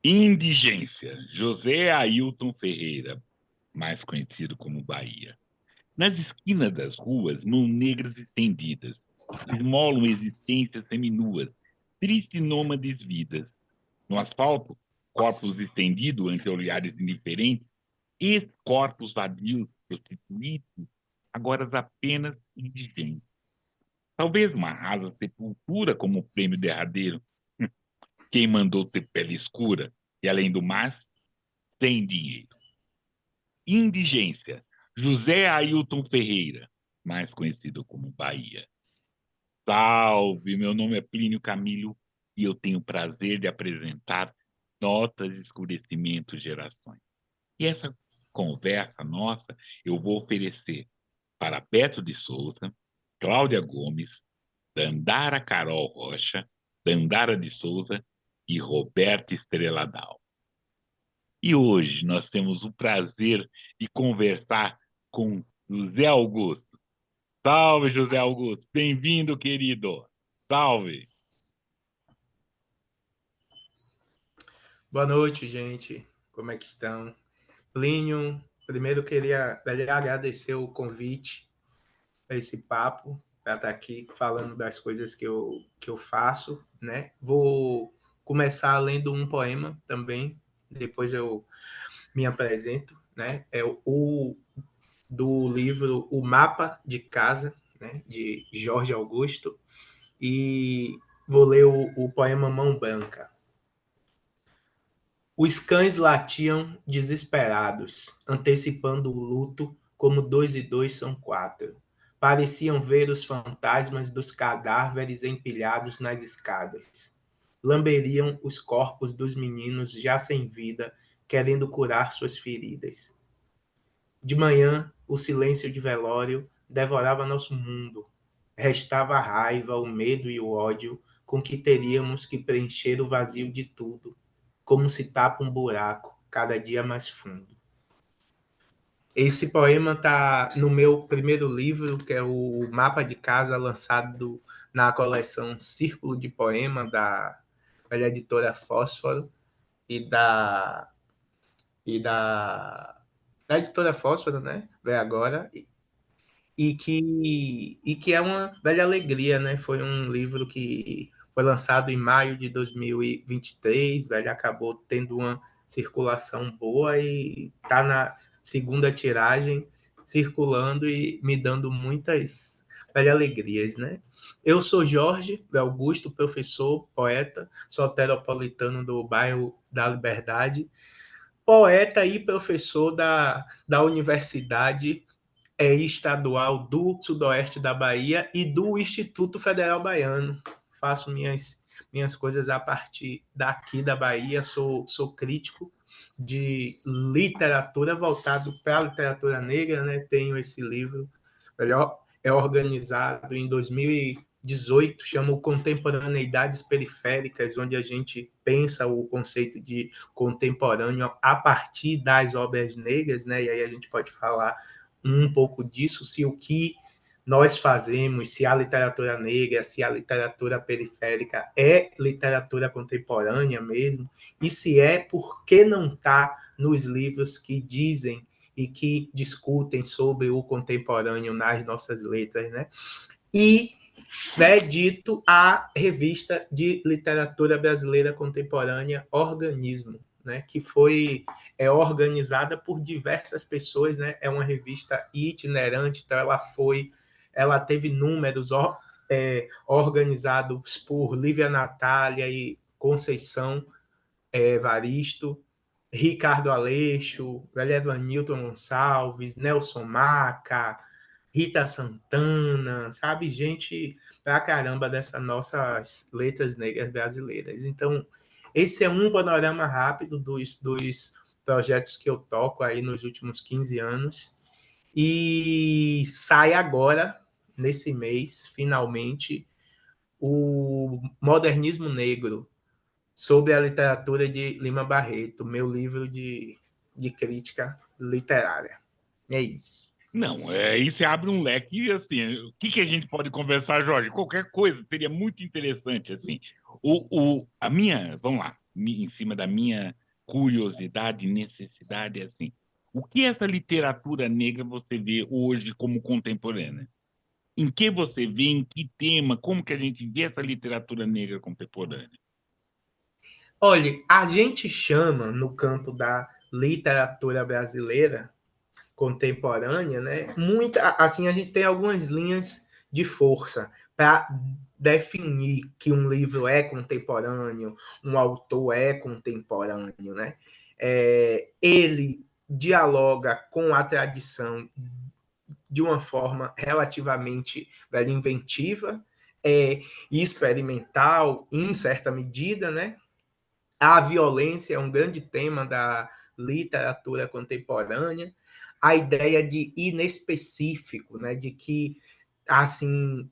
Indigência, José Ailton Ferreira, mais conhecido como Bahia. Nas esquinas das ruas, mãos negras estendidas, esmolam existências seminuas, tristes nômades vidas. No asfalto, corpos estendidos ante olhares indiferentes, ex-corpos vadios, prostituídos, agora apenas indigentes. Talvez uma rasa sepultura como prêmio derradeiro. Quem mandou ter pele escura e, além do mais, sem dinheiro. Indigência. José Ailton Ferreira, mais conhecido como Bahia. Salve, meu nome é Plínio Camilo e eu tenho o prazer de apresentar Notas de Escurecimento Gerações. E essa conversa nossa eu vou oferecer para Beto de Souza, Cláudia Gomes, Dandara Carol Rocha, Dandara de Souza e Roberta Estrela Dal. E hoje nós temos o prazer de conversar com José Augusto. Salve, José Augusto. Bem-vindo, querido. Salve. Boa noite, gente. Como é que estão? Plínio, primeiro queria agradecer o convite a esse papo, para estar aqui falando das coisas que eu faço, né? Vou começar lendo um poema também, depois eu me apresento, né? É o do livro O Mapa de Casa, né? De Jorge Augusto, e vou ler o poema Mão Branca. Os cães latiam desesperados, antecipando o luto, como 2 e 2 são 4. Pareciam ver os fantasmas dos cadáveres empilhados nas escadas. Lamberiam os corpos dos meninos já sem vida, querendo curar suas feridas. De manhã, o silêncio de velório devorava nosso mundo. Restava a raiva, o medo e o ódio com que teríamos que preencher o vazio de tudo, como se tapa um buraco, cada dia mais fundo. Esse poema está no meu primeiro livro, que é o Mapa de Casa, lançado na coleção Círculo de Poema, da editora Fósforo, e e da, da editora Fósforo, né? Vem agora, e que é uma velha alegria, né? Foi um livro que foi lançado em maio de 2023, velho, acabou tendo uma circulação boa e está na segunda tiragem circulando e me dando muitas velhas alegrias, né? Eu sou Jorge Augusto, professor, poeta, soteropolitano do bairro da Liberdade, poeta e professor da Universidade estadual do Sudoeste da Bahia e do Instituto Federal Baiano. Faço minhas coisas a partir daqui da Bahia, sou crítico de literatura voltado para a literatura negra, né? Tenho esse livro, melhor, é organizado em 2018, chama Contemporaneidades Periféricas, onde a gente pensa o conceito de contemporâneo a partir das obras negras, né? E aí a gente pode falar um pouco disso, se o que nós fazemos, se a literatura negra, se a literatura periférica é literatura contemporânea mesmo, e se é, por que não está nos livros que dizem e que discutem sobre o contemporâneo nas nossas letras, né? E dito a revista de literatura brasileira contemporânea Organismo, né, que foi organizada por diversas pessoas, né, é uma revista itinerante, então ela teve números organizados por Lívia Natália e Conceição Evaristo, Ricardo Aleixo, Newton Gonçalves, Nelson Maca, Rita Santana, sabe? Gente pra caramba dessas nossas letras negras brasileiras. Então, esse é um panorama rápido dos projetos que eu toco aí nos últimos 15 anos. E sai agora, nesse mês, finalmente, o Modernismo Negro, sobre a literatura de Lima Barreto, meu livro de crítica literária. É isso. Não, isso abre um leque e assim, o que a gente pode conversar, Jorge? Qualquer coisa seria muito interessante assim. A minha, vamos lá. em cima da minha curiosidade e necessidade, é assim, o que essa literatura negra você vê hoje como contemporânea? Em que você vê, em que tema, como que a gente vê essa literatura negra contemporânea? Olha, a gente chama no campo da literatura brasileira contemporânea, né? Muita, assim, a gente tem algumas linhas de força para definir que um livro é contemporâneo, um autor é contemporâneo, né? Ele dialoga com a tradição de uma forma relativamente inventiva e experimental, em certa medida, né? A violência é um grande tema da literatura contemporânea. A ideia de inespecífico, né, de que assim,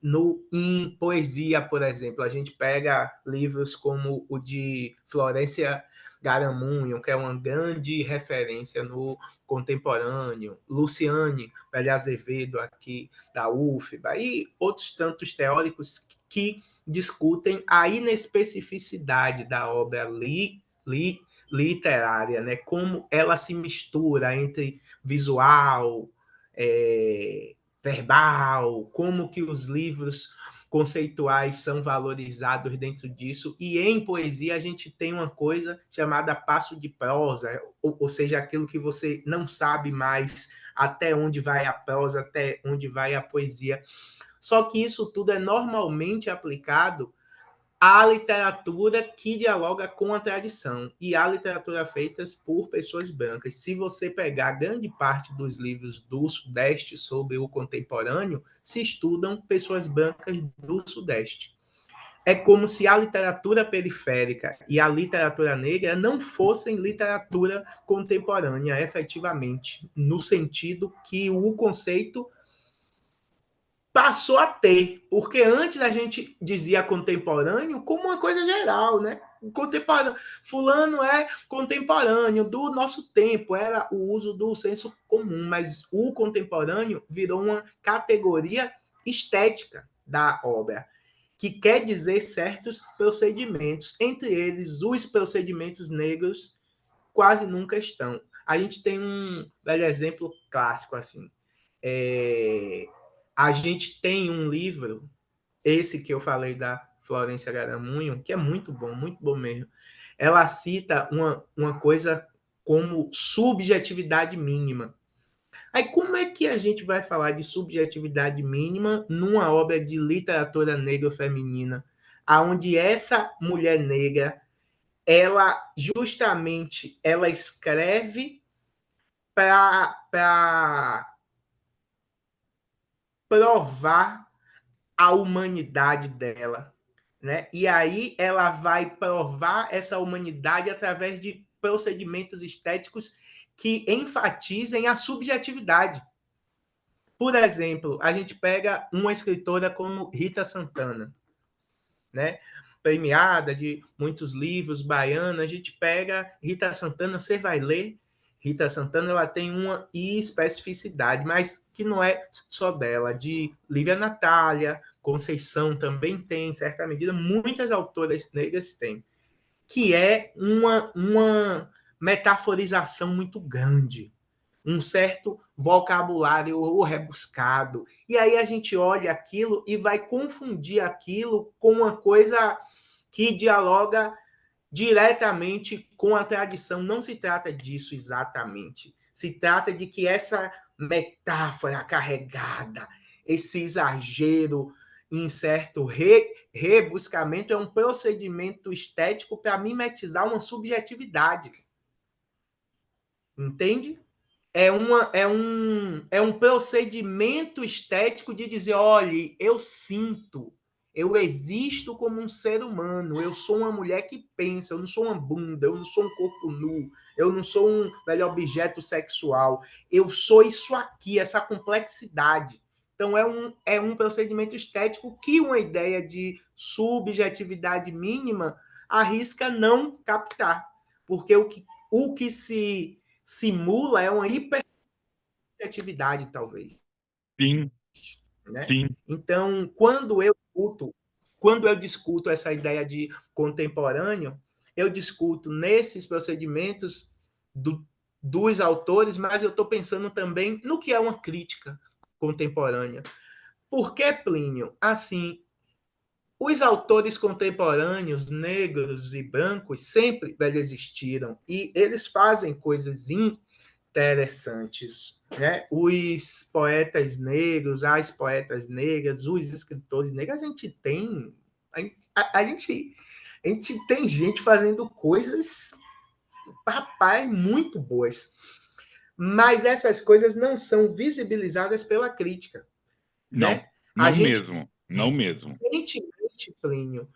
em poesia, por exemplo, a gente pega livros como o de Florência Garamunho, que é uma grande referência no contemporâneo, Luciane Velho Azevedo, aqui da UFBA, e outros tantos teóricos que discutem a inespecificidade da obra literária, né? Como ela se mistura entre visual, verbal, como que os livros conceituais são valorizados dentro disso. E em poesia a gente tem uma coisa chamada passo de prosa, ou seja, aquilo que você não sabe mais até onde vai a prosa, até onde vai a poesia. Só que isso tudo é normalmente aplicado à literatura que dialoga com a tradição e à literatura feita por pessoas brancas. Se você pegar grande parte dos livros do Sudeste sobre o contemporâneo, se estudam pessoas brancas do Sudeste. É como se a literatura periférica e a literatura negra não fossem literatura contemporânea, efetivamente, no sentido que o conceito passou a ter, porque antes a gente dizia contemporâneo como uma coisa geral, né? Contemporâneo, fulano é contemporâneo do nosso tempo, era o uso do senso comum, mas o contemporâneo virou uma categoria estética da obra, que quer dizer certos procedimentos, entre eles os procedimentos negros quase nunca estão. A gente tem um velho exemplo clássico assim. É, a gente tem um livro, esse que eu falei da Florência Garamunho, que é muito bom mesmo. Ela cita uma coisa como subjetividade mínima. Aí, como é que a gente vai falar de subjetividade mínima numa obra de literatura negra feminina, aonde essa mulher negra, ela justamente ela escreve para provar a humanidade dela, né? E aí ela vai provar essa humanidade através de procedimentos estéticos que enfatizem a subjetividade. Por exemplo, a gente pega uma escritora como Rita Santana, né? Premiada de muitos livros, baiana, a gente pega Rita Santana, você vai ler, Rita Santana ela tem uma especificidade, mas que não é só dela, de Lívia Natália, Conceição também tem, em certa medida, muitas autoras negras têm, que é uma metaforização muito grande, um certo vocabulário rebuscado. E aí a gente olha aquilo e vai confundir aquilo com uma coisa que dialoga diretamente com a tradição. Não se trata disso exatamente. Se trata de que essa metáfora carregada, esse exagero em certo rebuscamento é um procedimento estético para mimetizar uma subjetividade. Entende? É um procedimento estético de dizer, olha, eu sinto, eu existo como um ser humano, eu sou uma mulher que pensa, eu não sou uma bunda, eu não sou um corpo nu, eu não sou um velho objeto sexual, eu sou isso aqui, essa complexidade. Então é um procedimento estético que uma ideia de subjetividade mínima arrisca não captar, porque o que se simula é uma hiperatividade, talvez, Sim, né? sim. Então, quando eu discuto essa ideia de contemporâneo, eu discuto nesses procedimentos dos autores, mas eu estou pensando também no que é uma crítica contemporânea. Por que Plínio? Assim, os autores contemporâneos, negros e brancos, sempre existiram e eles fazem coisas interessantes. Né? Os poetas negros, as poetas negras, os escritores negros, a gente tem. A gente tem gente fazendo coisas, rapaz, muito boas. Mas essas coisas não são visibilizadas pela crítica. Não, Né? A não gente mesmo, não mesmo. recentemente, Plínio,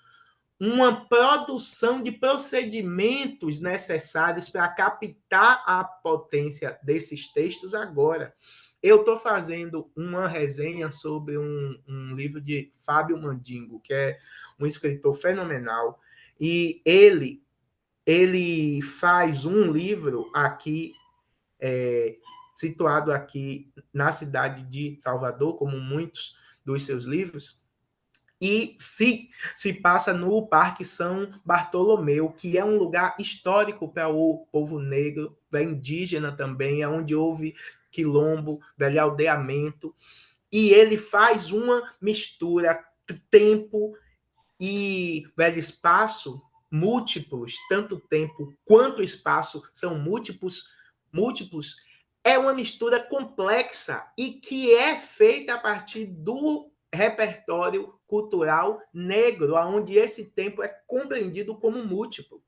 uma produção de procedimentos necessários para captar a potência desses textos agora. Eu estou fazendo uma resenha sobre um livro de Fábio Mandingo, que é um escritor fenomenal, e ele faz um livro aqui, situado aqui na cidade de Salvador, como muitos dos seus livros, e se passa no Parque São Bartolomeu, que é um lugar histórico para o povo negro, da indígena também, é onde houve quilombo, velho aldeamento, e ele faz uma mistura tempo e velho espaço múltiplos, tanto tempo quanto espaço são múltiplos, é uma mistura complexa e que é feita a partir do repertório cultural negro, onde esse tempo é compreendido como múltiplo.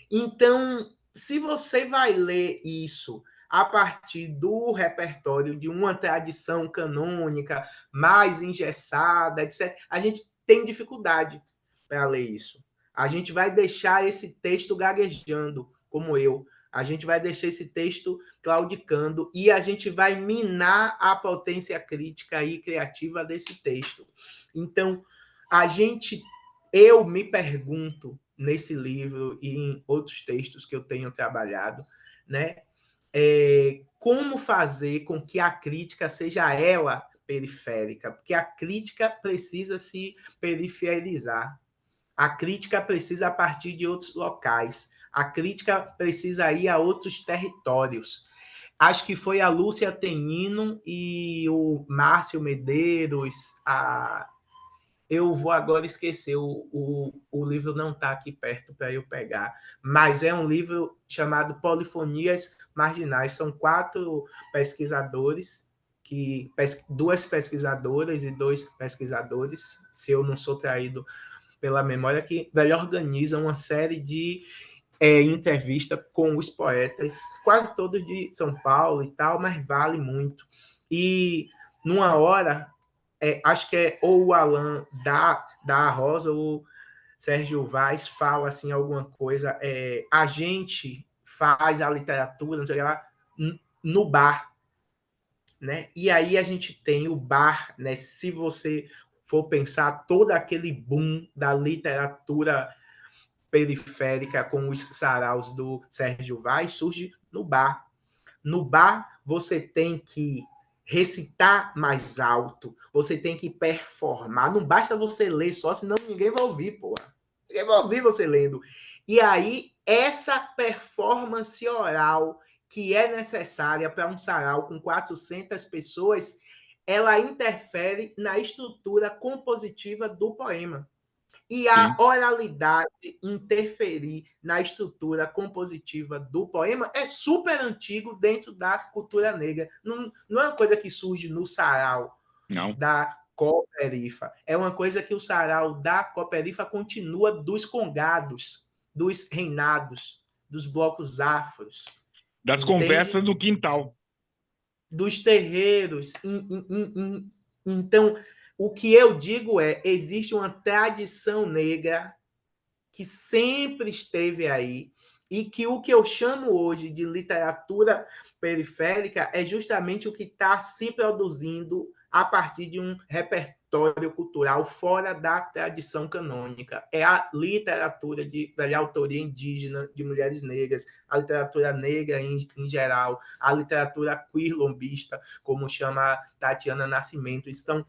Então, se você vai ler isso a partir do repertório de uma tradição canônica mais engessada, etc., a gente tem dificuldade para ler isso. A gente vai deixar esse texto gaguejando, como eu. A gente vai deixar esse texto claudicando e a gente vai minar a potência crítica e criativa desse texto. Então, eu me pergunto nesse livro e em outros textos que eu tenho trabalhado, né? Como fazer com que a crítica seja ela periférica, porque a crítica precisa se periferizar. A crítica precisa partir de outros locais. A crítica precisa ir a outros territórios. Acho que foi a Lúcia Tenino e o Márcio Medeiros, eu vou agora esquecer, o livro não está aqui perto para eu pegar, mas é um livro chamado Polifonias Marginais. São 4 pesquisadores, duas pesquisadoras e 2 pesquisadores, se eu não sou traído pela memória, que organizam uma série de entrevista com os poetas, quase todos de São Paulo e tal, mas vale muito. E numa hora, acho que é ou o Alan da Rosa ou o Sérgio Vaz fala assim alguma coisa, a gente faz a literatura, não sei lá, no bar, né? E aí a gente tem o bar, né? Se você for pensar todo aquele boom da literatura periférica com os saraus do Sérgio Vaz, surge no bar. No bar, você tem que recitar mais alto, você tem que performar. Não basta você ler só, senão ninguém vai ouvir, porra. Ninguém vai ouvir você lendo. E aí, essa performance oral que é necessária para um sarau com 400 pessoas, ela interfere na estrutura compositiva do poema. E a Sim. oralidade interferir na estrutura compositiva do poema é super antigo dentro da cultura negra. Não é uma coisa que surge no sarau Não. da Cooperifa. É uma coisa que o sarau da Cooperifa continua dos congados, dos reinados, dos blocos afros. Das Entende? conversas do quintal. Dos terreiros. Então, o que eu digo existe uma tradição negra que sempre esteve aí e que o que eu chamo hoje de literatura periférica é justamente o que está se produzindo a partir de um repertório cultural fora da tradição canônica. É a literatura de autoria indígena, de mulheres negras, a literatura negra em geral, a literatura queer lombista, como chama Tatiana Nascimento. Então,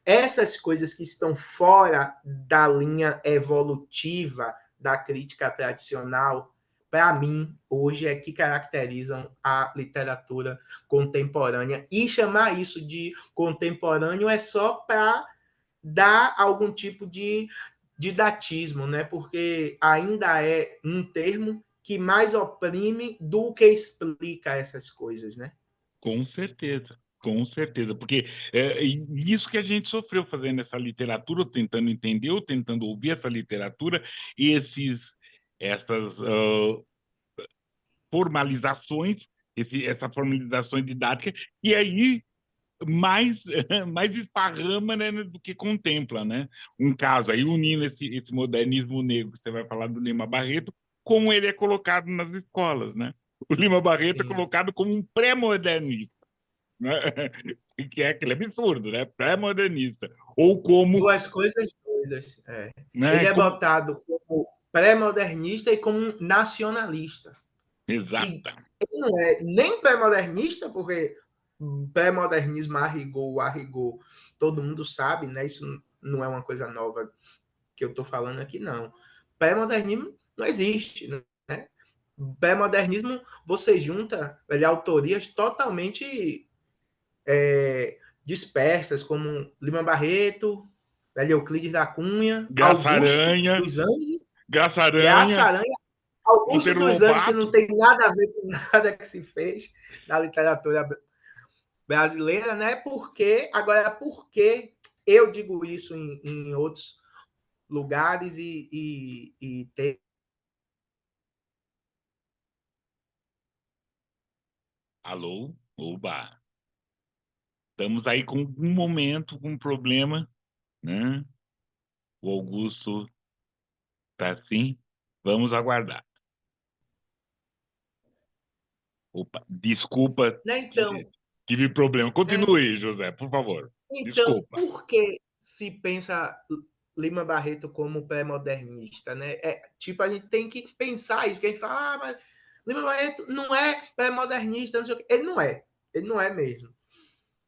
essas coisas que estão fora da linha evolutiva da crítica tradicional, para mim, hoje é que caracterizam a literatura contemporânea. E chamar isso de contemporâneo é só para dar algum tipo de didatismo, né? Porque ainda é um termo que mais oprime do que explica essas coisas, né? Com certeza, porque é isso que a gente sofreu fazendo essa literatura, tentando entender, ou tentando ouvir essa literatura, essas formalizações, essa formalização didática, e aí mais, mais esparrama, né, do que contempla, né? Um caso aí unindo esse modernismo negro que você vai falar do Lima Barreto, como ele é colocado nas escolas, né? O Lima Barreto é Sim. colocado como um pré-modernista, né? Que é aquele absurdo, né? Pré-modernista. Ou como, Duas coisas doidas. É. né? Ele é Como, botado como pré-modernista e como nacionalista. Que exata. ele não é nem pré-modernista, porque pré-modernismo a rigor, todo mundo sabe, né? Isso não é uma coisa nova que eu estou falando aqui, não. Pré-modernismo não existe, né? Pré-modernismo, você junta autorias totalmente dispersas, como Lima Barreto, Euclides da Cunha, Graça Augusto Aranha, dos Anjos, Graça Graça Aranha, Aranha, Augusto Monteiro dos Anjos, que não Lobato. tem nada a ver com nada que se fez na literatura brasileira, né? Porque eu digo isso em outros lugares e tem. Alô? Oba! Estamos aí com um momento, com um problema, né? O Augusto tá assim. Vamos aguardar. Opa, desculpa, Né? tive problema. É, Continue, José, por favor. então, Desculpa. por que se pensa Lima Barreto como pré-modernista, né? Tipo, a gente tem que pensar isso, que a gente fala, mas Lima Barreto não é pré-modernista, não sei o quê. Ele não é mesmo.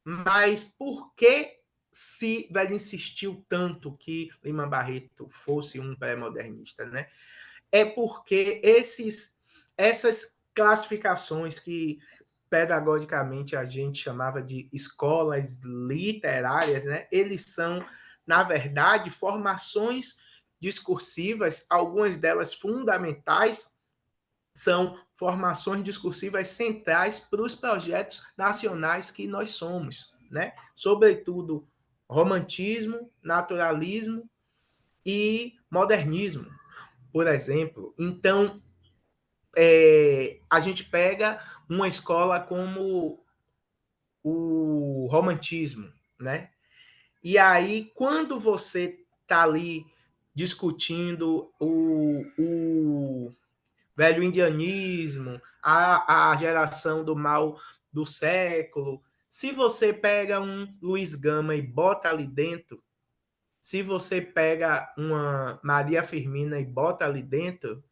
Mas por que se velho insistiu tanto que Lima Barreto fosse um pré-modernista, né? É porque essas classificações que pedagogicamente a gente chamava de escolas literárias, né? Eles são, na verdade, formações discursivas, algumas delas fundamentais, são formações discursivas centrais para os projetos nacionais que nós somos, né? Sobretudo romantismo, naturalismo e modernismo, por exemplo. Então, a gente pega uma escola como o romantismo, né? E aí, quando você está ali discutindo o velho indianismo, a geração do mal do século, se você pega um Luiz Gama e bota ali dentro, se você pega uma Maria Firmina e bota ali dentro,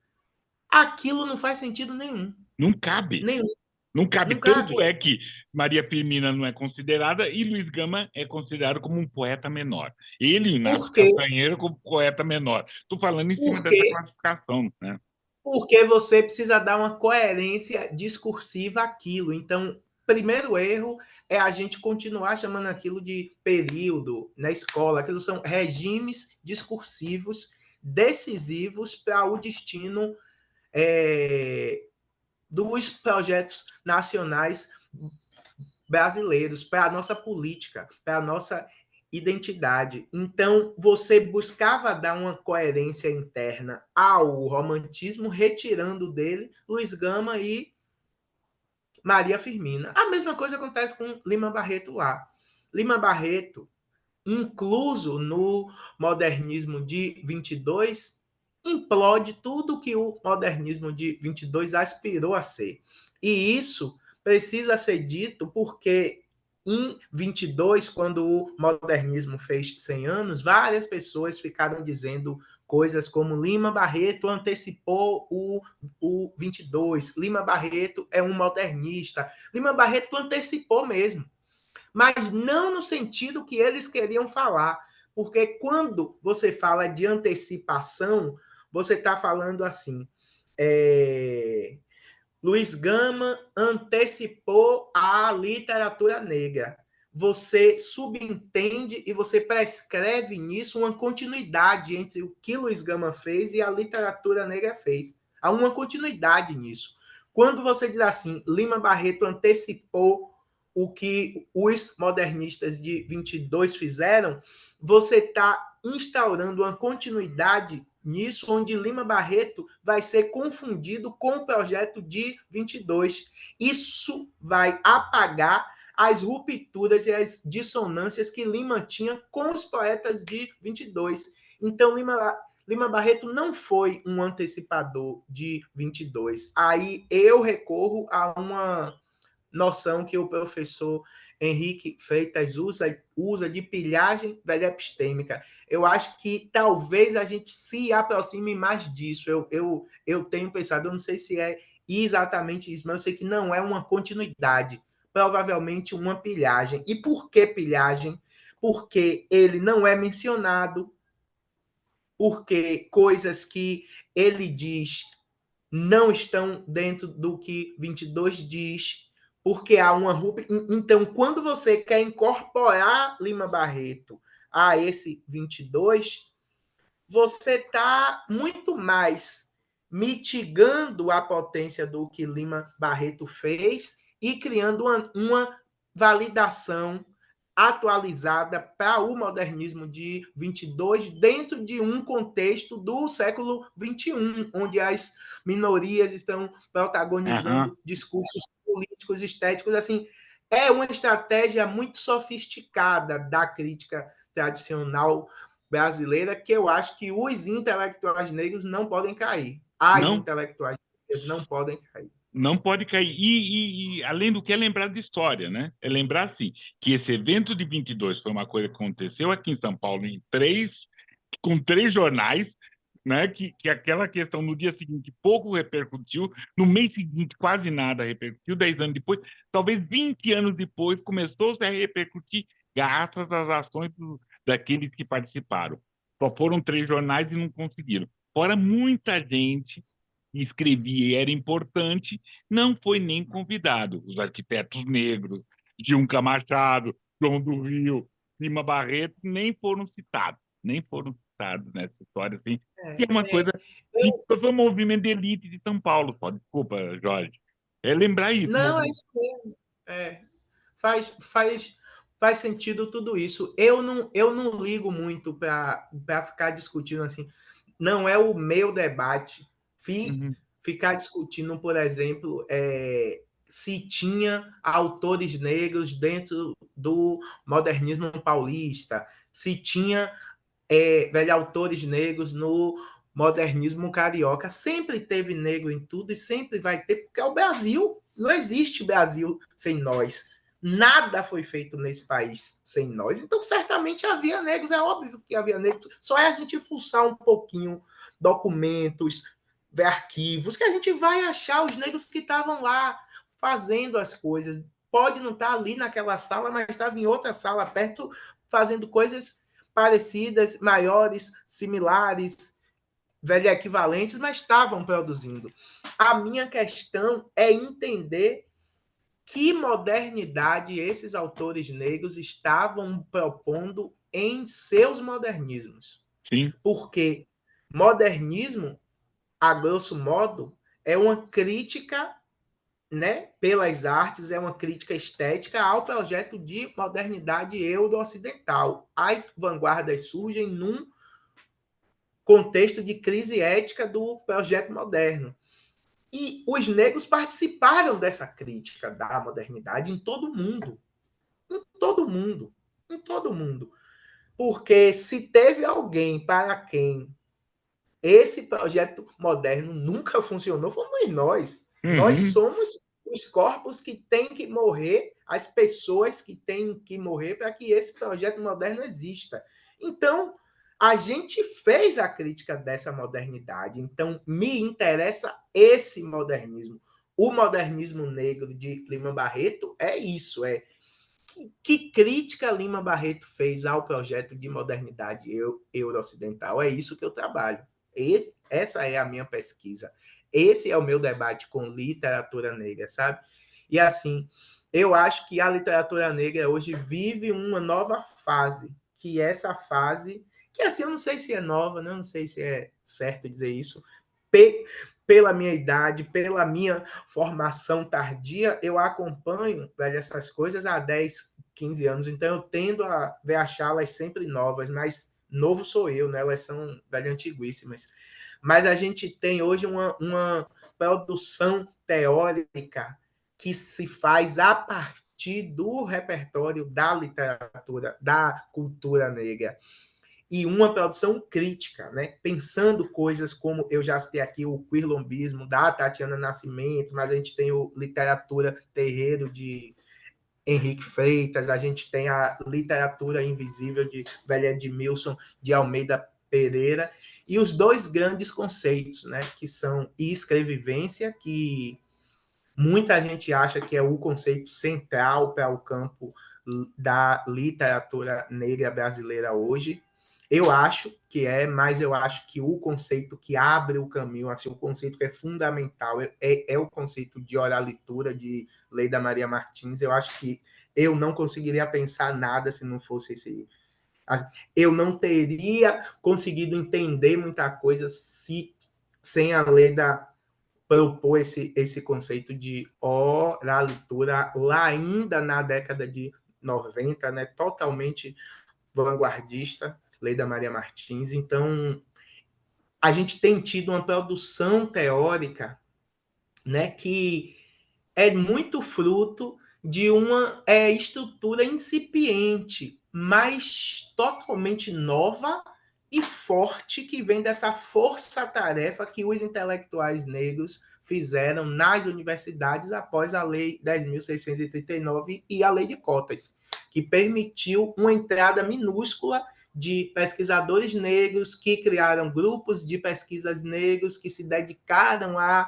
aquilo não faz sentido nenhum. Não cabe. Nenhum. Não cabe. Não Tanto cabe. é que Maria Firmina não é considerada e Luiz Gama é considerado como um poeta menor. Ele e Por Inácio quê? Castanheira como poeta menor. Estou falando em cima Porque dessa classificação, né? Porque você precisa dar uma coerência discursiva àquilo. Então, primeiro erro é a gente continuar chamando aquilo de período na escola. Aquilo são regimes discursivos decisivos para o destino dos projetos nacionais brasileiros, para a nossa política, para a nossa identidade. Então, você buscava dar uma coerência interna ao romantismo, retirando dele Luiz Gama e Maria Firmina. A mesma coisa acontece com Lima Barreto lá. Lima Barreto, incluso no modernismo de 22, implode tudo que o modernismo de 22 aspirou a ser. E isso precisa ser dito porque em 22, quando o modernismo fez 100 anos, várias pessoas ficaram dizendo coisas como Lima Barreto antecipou o 22, Lima Barreto é um modernista, Lima Barreto antecipou mesmo, mas não no sentido que eles queriam falar, porque quando você fala de antecipação, você está falando assim, é, Luiz Gama antecipou a literatura negra. Você subentende e você prescreve nisso uma continuidade entre o que Luiz Gama fez e a literatura negra fez. Há uma continuidade nisso. Quando você diz assim, Lima Barreto antecipou o que os modernistas de 22 fizeram, você está instaurando uma continuidade nisso, onde Lima Barreto vai ser confundido com o projeto de 22. Isso vai apagar as rupturas e as dissonâncias que Lima tinha com os poetas de 22. Então, Lima Barreto não foi um antecipador de 22. Aí eu recorro a uma noção que o professor Henrique Freitas usa de pilhagem velha epistêmica. Eu acho que talvez a gente se aproxime mais disso. Eu tenho pensado, eu não sei se é exatamente isso, mas eu sei que não é uma continuidade, provavelmente uma pilhagem. E por que pilhagem? Porque ele não é mencionado, porque coisas que ele diz não estão dentro do que 22 diz, porque há uma ruptura. Então, quando você quer incorporar Lima Barreto a esse 22, você está muito mais mitigando a potência do que Lima Barreto fez e criando uma validação atualizada para o modernismo de 22 dentro de um contexto do século 21, onde as minorias estão Aham. protagonizando discursos políticos, estéticos, assim, é uma estratégia muito sofisticada da crítica tradicional brasileira que eu acho que os intelectuais negros não podem cair. As Não, intelectuais negras não podem cair. não pode cair. E, além do que, é lembrar de história, né? É lembrar, assim, que esse evento de 22 foi uma coisa que aconteceu aqui em São Paulo com três jornais, né? Que aquela questão no dia seguinte pouco repercutiu, no mês seguinte quase nada repercutiu, 10 anos depois, talvez 20 anos depois, começou-se a repercutir graças às ações daqueles que participaram. Só foram três jornais e não conseguiram. Fora muita gente que escrevia e era importante, não foi nem convidado. Os arquitetos negros, Gilca Machado, João do Rio, Lima Barreto, nem foram citados, nem foram citados nessa história, assim, que é uma coisa que Eu, foi um movimento de elite de São Paulo, só. Desculpa, Jorge. É lembrar isso, não, é movimento. isso mesmo. É, faz sentido tudo isso. Eu não ligo muito para ficar discutindo assim. Não é o meu debate. Uhum. Ficar discutindo, por exemplo, se tinha autores negros dentro do modernismo paulista, se tinha velho, autores negros no modernismo carioca. Sempre teve negro em tudo e sempre vai ter, porque é o Brasil. Não existe Brasil sem nós. Nada foi feito nesse país sem nós. Então, certamente havia negros, é óbvio que havia negros. Só é a gente fuçar um pouquinho documentos, ver arquivos, que a gente vai achar os negros que estavam lá fazendo as coisas. Pode não estar ali naquela sala, mas estava em outra sala perto fazendo coisas parecidas, maiores, similares, velho, equivalentes, mas estavam produzindo. A minha questão é entender que modernidade esses autores negros estavam propondo em seus modernismos. Sim, Porque modernismo, a grosso modo, é uma crítica, né, pelas artes, é uma crítica estética ao projeto de modernidade euro-ocidental. As vanguardas surgem num contexto de crise ética do projeto moderno. E os negros participaram dessa crítica da modernidade em todo o mundo. Em todo o mundo. Em todo o mundo. Porque se teve alguém para quem esse projeto moderno nunca funcionou, fomos nós. Nós uhum. somos os corpos que têm que morrer, as pessoas que têm que morrer para que esse projeto moderno exista. Então, a gente fez a crítica dessa modernidade. Então, me interessa esse modernismo. O modernismo negro de Lima Barreto é isso, é que crítica Lima Barreto fez ao projeto de modernidade euro-ocidental. É isso que eu trabalho. Essa é a minha pesquisa. Esse é o meu debate com literatura negra, sabe? E assim, eu acho que a literatura negra hoje vive uma nova fase, que é essa fase, que assim, eu não sei se é nova, né? Eu não sei se é certo dizer isso, pela minha idade, pela minha formação tardia, eu acompanho, velho, essas coisas há 10, 15 anos, então eu tendo a achá-las sempre novas, mas novo sou eu, né? Elas são, velho, antiguíssimas. Mas a gente tem hoje uma produção teórica que se faz a partir do repertório da literatura, da cultura negra e uma produção crítica, né? Pensando coisas como eu já citei aqui o queerlombismo da Tatiana Nascimento, mas a gente tem o literatura terreiro de Henrique Freitas, a gente tem a literatura invisível de Velha Edmilson de Almeida Pereira, e os dois grandes conceitos, né, que são escrevivência, que muita gente acha que é o conceito central para o campo da literatura negra brasileira hoje. Eu acho que é, mas eu acho que o conceito que abre o caminho, assim, o conceito que é fundamental é o conceito de oralitura, de Leida Maria Martins. Eu acho que eu não conseguiria pensar nada se não fosse esse. Eu não teria conseguido entender muita coisa se sem a Leda propor esse conceito de oralitura lá ainda na década de 90, né, totalmente vanguardista, Leida Maria Martins. Então, a gente tem tido uma produção teórica, né, que é muito fruto de uma estrutura incipiente, mas totalmente nova e forte, que vem dessa força-tarefa que os intelectuais negros fizeram nas universidades após a Lei 10.639 e a Lei de Cotas, que permitiu uma entrada minúscula de pesquisadores negros que criaram grupos de pesquisas negros que se dedicaram a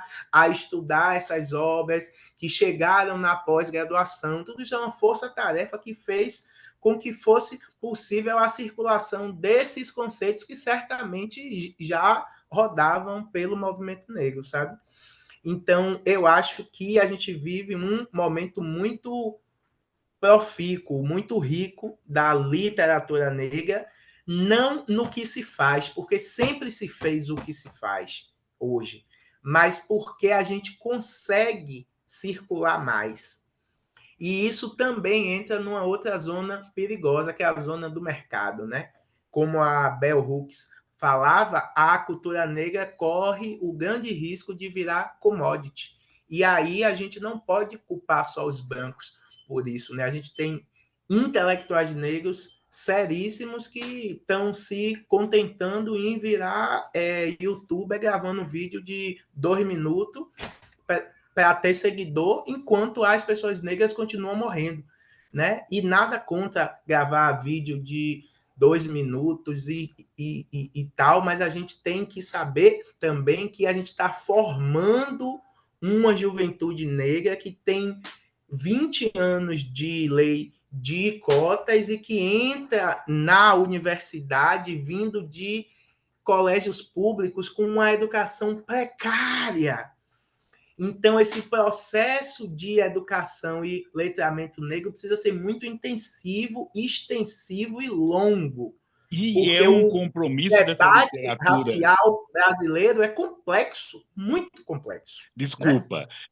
estudar essas obras, que chegaram na pós-graduação. Tudo isso é uma força-tarefa que fez com que fosse possível a circulação desses conceitos que certamente já rodavam pelo movimento negro, sabe? Então, eu acho que a gente vive um momento muito profícuo, muito rico da literatura negra, não no que se faz, porque sempre se fez o que se faz hoje, mas porque a gente consegue circular mais. E isso também entra numa outra zona perigosa, que é a zona do mercado, né? Como a Bell Hooks falava, a cultura negra corre o grande risco de virar commodity. E aí a gente não pode culpar só os brancos por isso, né? A gente tem intelectuais negros seríssimos que estão se contentando em virar youtuber gravando vídeo de 2 minutos para ter seguidor, enquanto as pessoas negras continuam morrendo, né? E nada contra gravar vídeo de 2 minutos e tal, mas a gente tem que saber também que a gente está formando uma juventude negra que tem 20 anos de lei de cotas e que entra na universidade vindo de colégios públicos com uma educação precária. Então, esse processo de educação e letramento negro precisa ser muito intensivo, extensivo e longo, E é porque um o compromisso dessa debate literatura. racial brasileiro é complexo, muito complexo, né?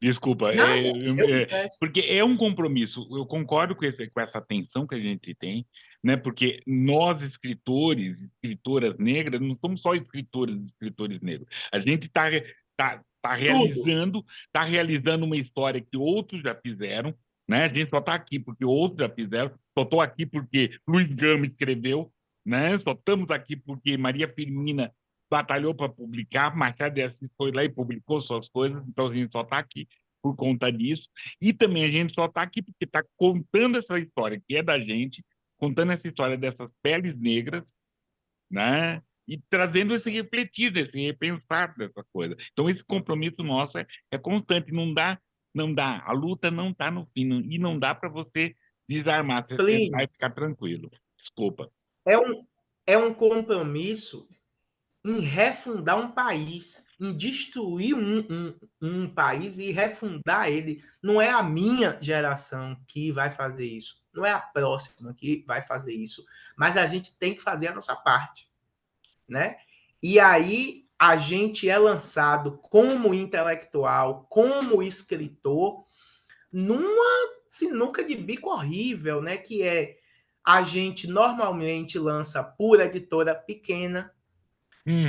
Desculpa, Nada, eu que peço. porque é um compromisso. Eu concordo com essa tensão que a gente tem, né? Porque nós, escritores, escritoras negras, não somos só escritoras e escritores negros. A gente Tudo. tá realizando uma história que outros já fizeram, né? A gente só está aqui porque outros já fizeram, só estou aqui porque Luiz Gama escreveu, né? Só estamos aqui porque Maria Firmina batalhou para publicar, Machado de Assis foi lá e publicou suas coisas, então a gente só está aqui por conta disso. E também a gente só está aqui porque está contando essa história que é da gente, contando essa história dessas peles negras, né? E trazendo esse refletir, esse repensar dessa coisa. Então esse compromisso nosso é constante, não dá, a luta não está no fim, e não dá para você desarmar, você sentar Plínio, e ficar tranquilo. Desculpa. é um compromisso em refundar um país, em destruir um país e refundar ele. Não é a minha geração que vai fazer isso, não é a próxima que vai fazer isso, mas a gente tem que fazer a nossa parte, né? E aí a gente é lançado como intelectual, como escritor, numa sinuca de bico horrível, né? Que é a gente normalmente lança por editora pequena,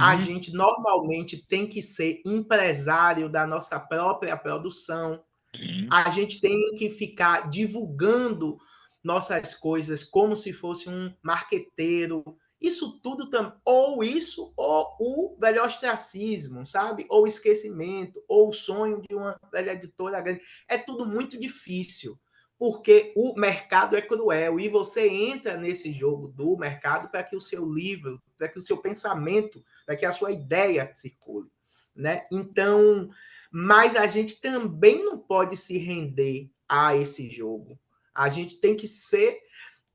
a Uhum. gente normalmente tem que ser empresário da nossa própria produção, Sim, a gente tem que ficar divulgando nossas coisas como se fosse um marqueteiro. Isso tudo também, ou isso, ou o velho ostracismo, sabe? Ou o esquecimento, ou o sonho de uma velha editora grande. É tudo muito difícil, porque o mercado é cruel e você entra nesse jogo do mercado para que o seu livro, para que o seu pensamento, para que a sua ideia circule, né? Então, mas a gente também não pode se render a esse jogo. A gente tem que ser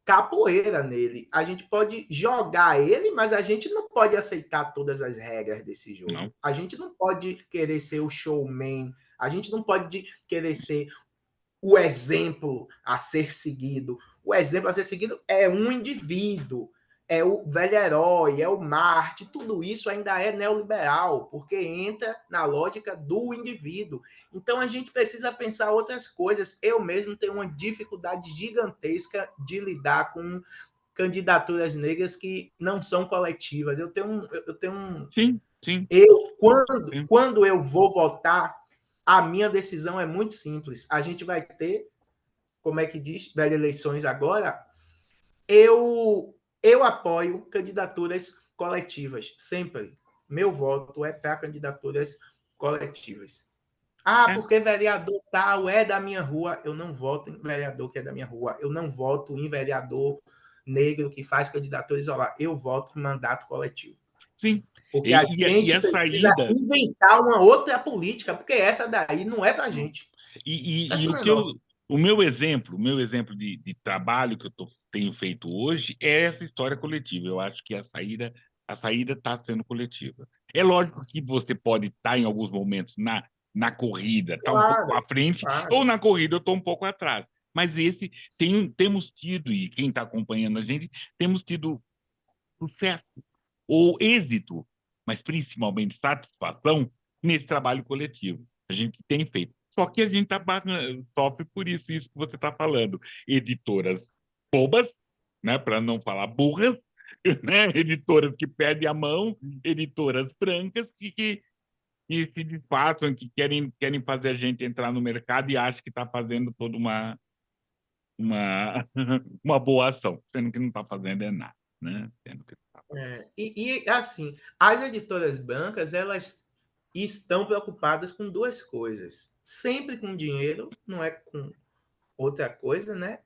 capoeira nele. A gente pode jogar ele, mas a gente não pode aceitar todas as regras desse não. jogo. A gente não pode querer ser o showman. A gente não pode querer ser o exemplo a ser seguido. O exemplo a ser seguido é um indivíduo, é o velho herói, é o Marte, tudo isso ainda é neoliberal, porque entra na lógica do indivíduo. Então a gente precisa pensar outras coisas. Eu mesmo tenho uma dificuldade gigantesca de lidar com candidaturas negras que não são coletivas. Sim, sim, Eu quando sim. quando eu vou votar, a minha decisão é muito simples. A gente vai ter, como é que diz, velho, eleições agora, eu apoio candidaturas coletivas, sempre. Meu voto é para candidaturas coletivas. Ah, É, porque vereador tal é da minha rua. Eu não voto em vereador que é da minha rua. Eu não voto em vereador negro que faz candidatura isolada. Eu voto em mandato coletivo. sim. Porque a E gente a precisa saída. inventar uma outra política, porque essa daí não é para a Não. gente. E Essa o não é que eu, nossa. o meu exemplo de trabalho que tenho feito hoje é essa história coletiva. Eu acho que a saída está sendo coletiva. É lógico que você pode estar em alguns momentos na corrida, estar um pouco à Claro, frente, ou claro. na corrida eu estou um pouco atrás. Mas temos tido, e quem está acompanhando a gente, temos tido sucesso ou êxito, mas principalmente satisfação nesse trabalho coletivo. A gente tem feito. Só que a gente sofre por isso que você está falando. Editoras bobas, né, para não falar burras, né, editoras que perdem a mão, editoras brancas que se disfarçam, que querem fazer a gente entrar no mercado e acham que está fazendo toda uma, uma boa ação, sendo que não está fazendo é nada. Né? Sendo que tá Assim, as editoras brancas, elas estão preocupadas com duas coisas. Sempre com dinheiro, não é com outra coisa, né?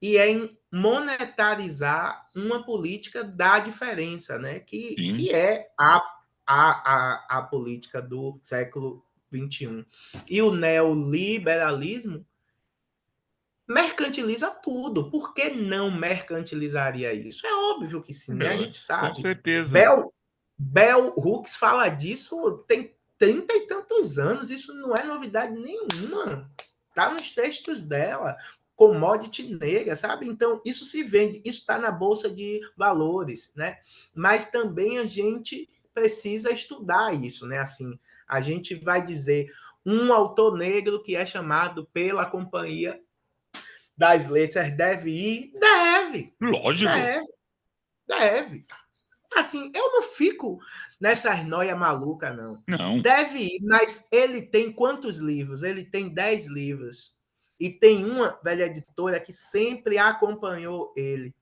E é em monetarizar uma política da diferença, né? sim, Que é a política do século XXI. E o neoliberalismo mercantiliza tudo. Por que não mercantilizaria isso? É óbvio que sim, né? A gente com sabe. certeza. Bell Hooks fala disso tem 30 e tantos anos, isso não é novidade nenhuma. Tá nos textos dela, commodity negra, sabe? Então, isso se vende, isso está na bolsa de valores, né? Mas também a gente precisa estudar isso, né? Assim, a gente vai dizer um autor negro que é chamado pela companhia das letras deve ir? Lógico. Deve, deve. Assim, eu não fico nessas noia maluca, não. Não. Deve ir, mas ele tem quantos livros? Ele tem 10 livros. E tem uma velha editora que sempre acompanhou ele.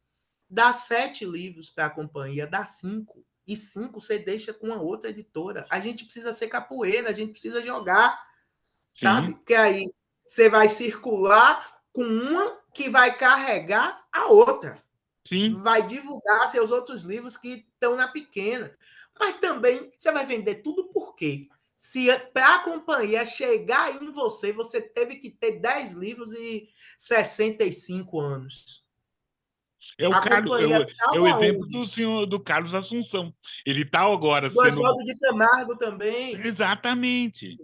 Dá 7 livros para a companhia, dá 5. E 5 você deixa com a outra editora. A gente precisa ser capoeira, a gente precisa jogar, sabe? Sim, Porque aí você vai circular com uma que vai carregar a outra, sim, vai divulgar seus outros livros que estão na pequena. Mas também você vai vender tudo por quê? Se para a companhia chegar em você, você teve que ter 10 livros e 65 anos. É o A Carlos, companhia é o estava exemplo onde? do senhor do Carlos Assunção. Ele está agora Do sendo Oswaldo de Camargo também. exatamente.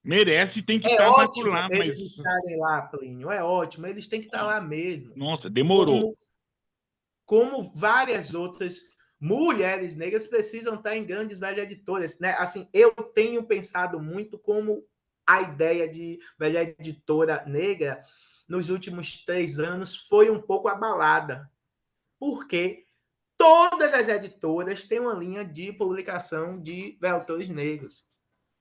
Merece, tem que É estar mais por ótimo lá, mas eles estarem lá, Plínio. É ótimo, eles têm que estar lá mesmo. nossa, demorou. Como, como várias outras mulheres negras precisam estar em grandes velhas editoras, né? Assim, eu tenho pensado muito como a ideia de velha editora negra nos últimos 3 anos foi um pouco abalada, porque todas as editoras têm uma linha de publicação de autores negros.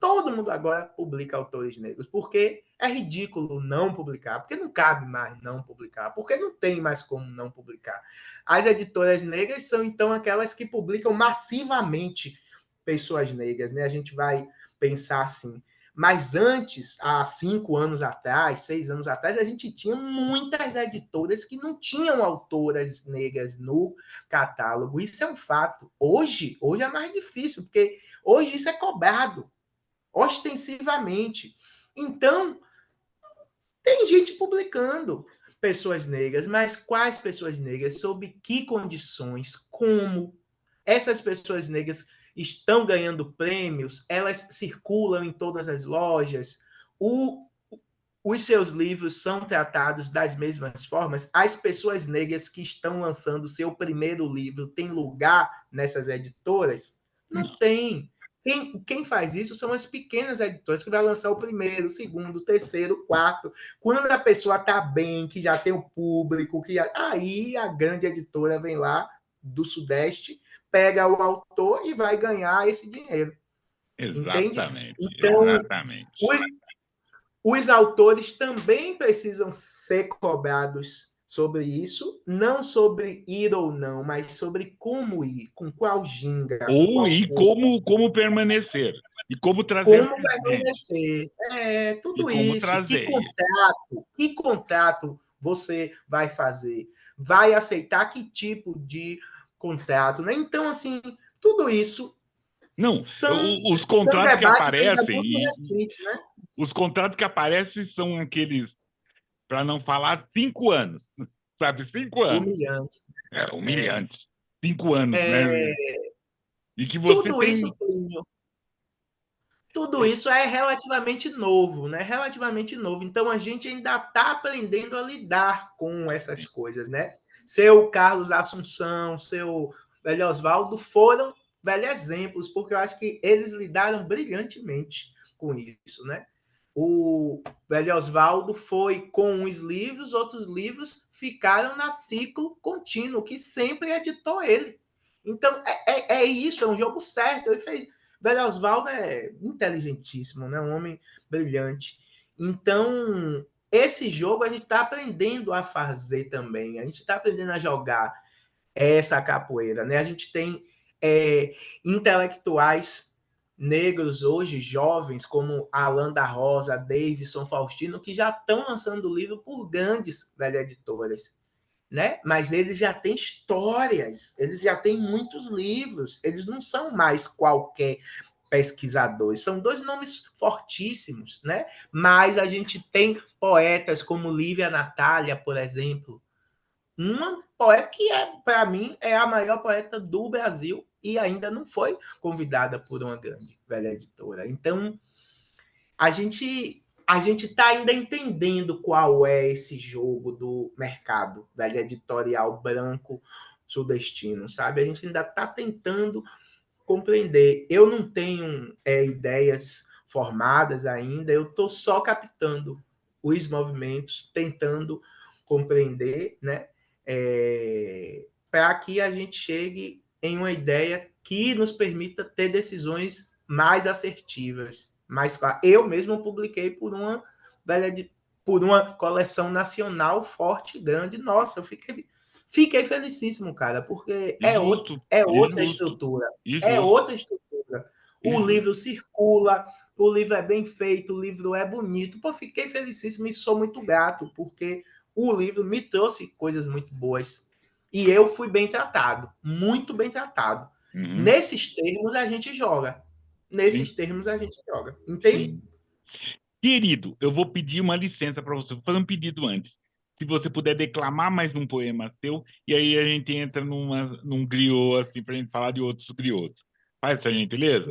Todo mundo agora publica autores negros, porque é ridículo não publicar, porque não cabe mais não publicar, porque não tem mais como não publicar. As editoras negras são, então, aquelas que publicam massivamente pessoas negras, né? A gente vai pensar assim. Mas antes, há 5 anos atrás, 6 anos atrás, a gente tinha muitas editoras que não tinham autoras negras no catálogo. Isso é um fato. Hoje é mais difícil, porque hoje isso é cobrado ostensivamente. Então, tem gente publicando pessoas negras, mas quais pessoas negras? Sob que condições? Como? Essas pessoas negras estão ganhando prêmios? Elas circulam em todas as lojas? O, os seus livros são tratados das mesmas formas? As pessoas negras que estão lançando seu primeiro livro têm lugar nessas editoras? Não Não, tem. Quem faz isso são as pequenas editoras que vai lançar o primeiro, o segundo, o terceiro, o quarto. Quando a pessoa está bem, que já tem o público, aí a grande editora vem lá do Sudeste, pega o autor e vai ganhar esse dinheiro. Entende? exatamente, Então, exatamente. o, os autores também precisam ser cobrados sobre isso, não sobre ir ou não, mas sobre como ir, com qual ginga, com Ou qual e cor, como permanecer e como trazer como mais gente permanecer. É, e tudo como isso. trazer. Que contrato você vai fazer? Vai aceitar que tipo de contrato? Né? Então, assim, tudo isso Não, são, os são contratos que debates ainda aparecem muito e recentes, né? os contratos que aparecem são aqueles, para não falar, 5 anos, sabe? 5 anos. Humilhantes. É, É, humilhantes. 5 anos, né? é, E que você tudo isso, tem. Plínio, tudo isso é relativamente novo, né? Relativamente novo. Então a gente ainda está aprendendo a lidar com essas coisas, né? Seu Carlos Assunção, seu velho Oswaldo foram velhos exemplos, porque eu acho que eles lidaram brilhantemente com isso, né? O velho Oswaldo foi com os livros, outros livros ficaram na ciclo contínuo, que sempre editou ele. Então é isso, é um jogo certo. Ele fez Velho Oswaldo é inteligentíssimo, né? Um homem brilhante. Então, esse jogo a gente está aprendendo a fazer também. A gente está aprendendo a jogar essa capoeira, né? A gente tem intelectuais negros hoje, jovens, como Alan da Rosa, Davidson Faustino, que já estão lançando livro por grandes velhas editoras, né? Mas eles já têm histórias, eles já têm muitos livros, eles não são mais qualquer pesquisadores, são dois nomes fortíssimos, né? Mas a gente tem poetas como Lívia Natália, por exemplo, uma poeta que para mim é a maior poeta do Brasil e ainda não foi convidada por uma grande velha editora. Então, a gente está ainda entendendo qual é esse jogo do mercado, velho editorial branco sudestino, sabe? A gente ainda está tentando compreender. Eu não tenho ideias formadas ainda, eu estou só captando os movimentos, tentando compreender, né? Para que a gente chegue em uma ideia que nos permita ter decisões mais assertivas, mais claras. Eu mesmo publiquei por uma coleção nacional forte, grande. Nossa, eu fiquei felicíssimo, cara, porque E justo, é e outra justo, estrutura. e É justo, outra estrutura. e O justo. livro circula, o livro é bem feito, o livro é bonito. Pô, fiquei felicíssimo e sou muito grato, porque o livro me trouxe coisas muito boas. E eu fui bem tratado, muito bem tratado. Uhum, Nesses termos a gente joga. sim, Nesses termos a gente joga. Entende? sim. Querido, eu vou pedir uma licença para você. Vou fazer um pedido antes. se você puder declamar mais um poema seu, e aí a gente entra num griot, assim, para a gente falar de outros griots. Faz essa gentileza?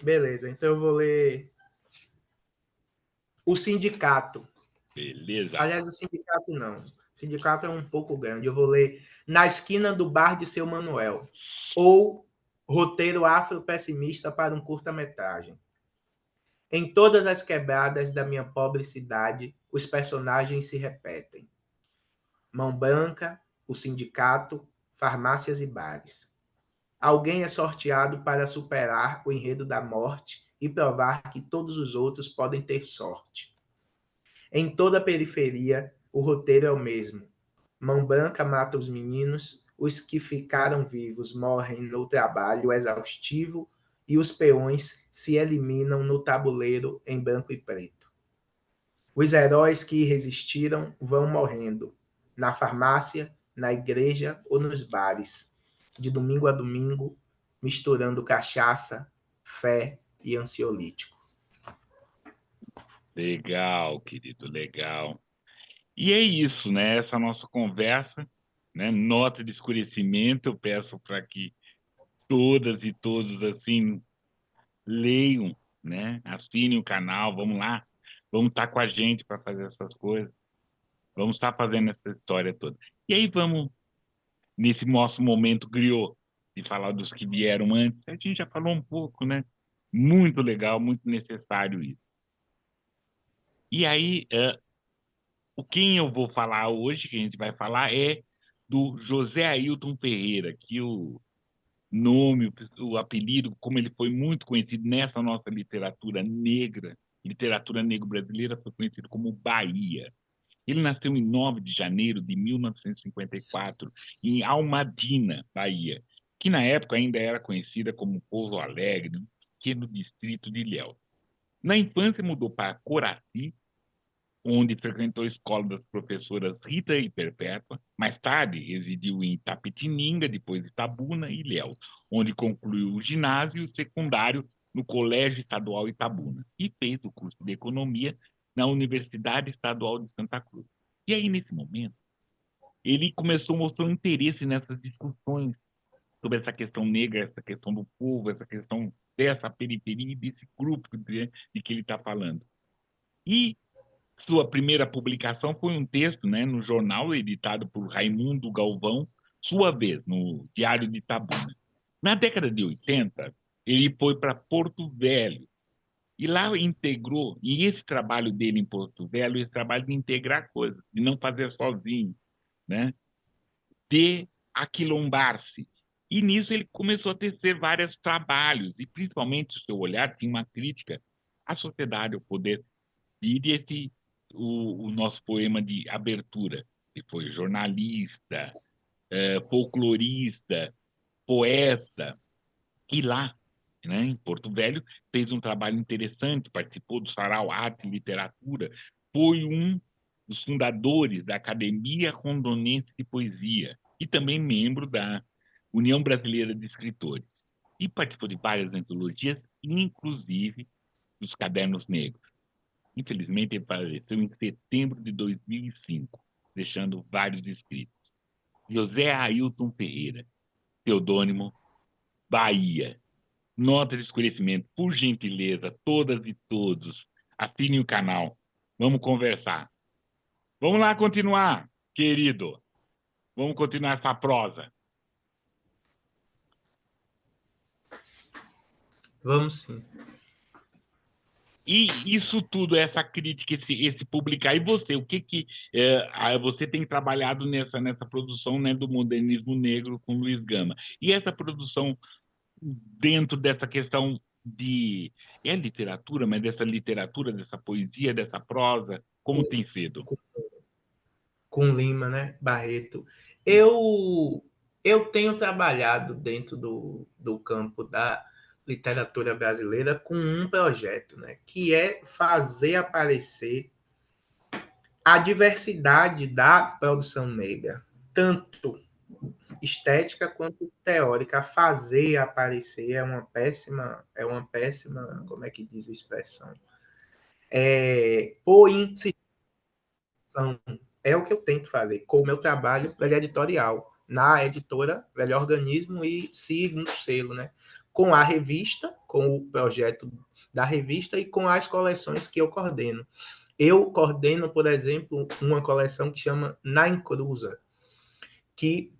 Beleza, então eu vou ler O Sindicato. Beleza. Aliás, o sindicato não. O sindicato é um pouco grande. Eu vou ler Na Esquina do Bar de Seu Manuel. Ou Roteiro Afro-Pessimista para um curta-metragem. Em todas as quebradas da minha pobre cidade, os personagens se repetem. Mão Branca, o sindicato, farmácias e bares. Alguém é sorteado para superar o enredo da morte e provar que todos os outros podem ter sorte. Em toda a periferia, o roteiro é o mesmo. Mão Branca mata os meninos, os que ficaram vivos morrem no trabalho exaustivo e os peões se eliminam no tabuleiro em branco e preto. Os heróis que resistiram vão morrendo, na farmácia, na igreja ou nos bares, de domingo a domingo, misturando cachaça, fé e ansiolítico. Legal, querido, legal. E é isso, né? Essa nossa conversa, né? Nota de escurecimento, eu peço para que todas e todos, assim, leiam, né? Assinem o canal, vamos lá, vamos estar com a gente para fazer essas coisas, vamos estar fazendo essa história toda. E aí vamos, nesse nosso momento griot, de falar dos que vieram antes, a gente já falou um pouco, né? Muito legal, muito necessário isso. E aí, o quem eu vou falar hoje, que a gente vai falar, é do José Ailton Ferreira, que o nome, o apelido, como ele foi muito conhecido nessa nossa literatura negro-brasileira, foi conhecido como Bahia. Ele nasceu em 9 de janeiro de 1954, em Almadina, Bahia, que na época ainda era conhecida como Pouso Alegre, um pequeno distrito de Ilhéus. Na infância mudou para Coraci, onde frequentou a escola das professoras Rita e Perpétua. Mais tarde, residiu em Itapetininga, depois Itabuna e Ilhéus, onde concluiu o ginásio e o secundário no Colégio Estadual Itabuna e fez o curso de Economia na Universidade Estadual de Santa Cruz. E aí, nesse momento, ele começou a mostrar interesse nessas discussões sobre essa questão negra, essa questão do povo, essa questão dessa periferia, desse grupo de que ele está falando. E sua primeira publicação foi um texto, né, no jornal editado por Raimundo Galvão, Sua Vez, no Diário de Itabuna. Na década de 80, ele foi para Porto Velho e lá integrou, e esse trabalho dele em Porto Velho, esse trabalho de integrar coisas, de não fazer sozinho, né, de aquilombar-se. E nisso ele começou a tecer vários trabalhos, e principalmente o seu olhar tinha uma crítica à sociedade, ao poder. E esse, o nosso poema de abertura, que foi jornalista, folclorista, poeta, e lá, né, em Porto Velho, fez um trabalho interessante, participou do Sarau Arte e Literatura, foi um dos fundadores da Academia Rondonense de Poesia e também membro da União Brasileira de Escritores. E participou de várias antologias, inclusive dos Cadernos Negros. Infelizmente, ele faleceu em setembro de 2005, deixando vários escritos. José Ailton Ferreira, pseudônimo Bahia. Nota de escurecimento, por gentileza, todas e todos, assinem o canal. Vamos conversar. Vamos lá continuar, querido. Vamos continuar essa prosa. Vamos sim. E isso tudo, essa crítica, esse publicar, e você, o que que você tem trabalhado nessa produção, né, do modernismo negro com Luiz Gama? E essa produção dentro dessa questão de literatura, mas dessa literatura, dessa poesia, dessa prosa, como tem sido? Com Lima, né? Barreto. Eu tenho trabalhado dentro do campo da literatura brasileira com um projeto, né? Que é fazer aparecer a diversidade da produção negra, tanto estética quanto teórica. Fazer aparecer é uma péssima, como é que diz a expressão? Pôr em situação, é o que eu tento fazer com o meu trabalho editorial, na editora Velho Organismo e Segundo Selo, né? Com a revista, com o projeto da revista e com as coleções que eu coordeno. Eu coordeno, por exemplo, uma coleção que chama Na Encruza, que